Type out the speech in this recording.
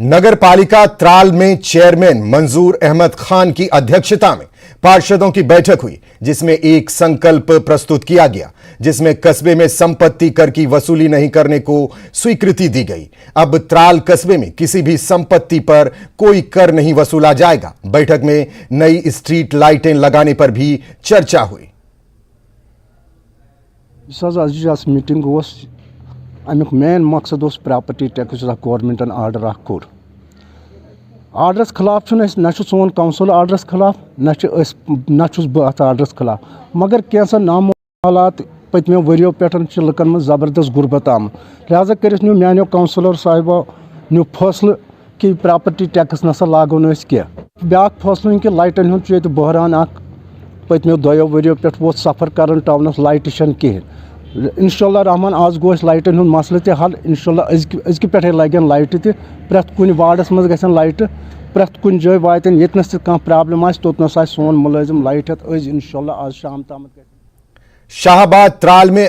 नगर पालिका त्राल में चेयरमैन मंजूर अहमद खान की अध्यक्षता में पार्षदों की बैठक हुई, जिसमें एक संकल्प प्रस्तुत किया गया, जिसमें कस्बे में संपत्ति कर की वसूली नहीं करने को स्वीकृति दी गई। अब त्राल कस्बे में किसी भी संपत्ति पर कोई कर नहीं वसूला जाएगा। बैठक में नई स्ट्रीट लाइटें लगाने पर भी चर्चा हुई। मीटिंग अमुक मेन मकसद प्रॉपर्टी टैक्स गवर्नमेंटन आर्डर कोर आर्डरस खिलाफ ना सोन काउंसिल आर्डरस खिलाफ ना बह आर्डरस खिलाफ, मगर कैसा नामालात पतमो वरियो पे लुकन में जबरदस्त गुर्बत आम, लिहाजा कर मानो काउंसिलर साहिबो न्यू फैसले कि प्रॉपर्टी टैक्स नसा लागो क्या ब्या फैसले कि लाइटन हूँ बहरान पतमो 2 वरियो पे वो सफर कर टाउनस लाइट कहें। इंशाल्लाह रहमान आज गो लाइटन हूँ मसले ते हल। इंशाल्लाह अजक पे लगन लाइट ते प्रत कुन वार्डस मज गसन लाइट प्रत कुन जाय वातन यतनस प्रॉब्लम तोतनस सोन मुलाजिम लाइट इंशाल्लाह आज शाम तम। शाहबाद त्राल में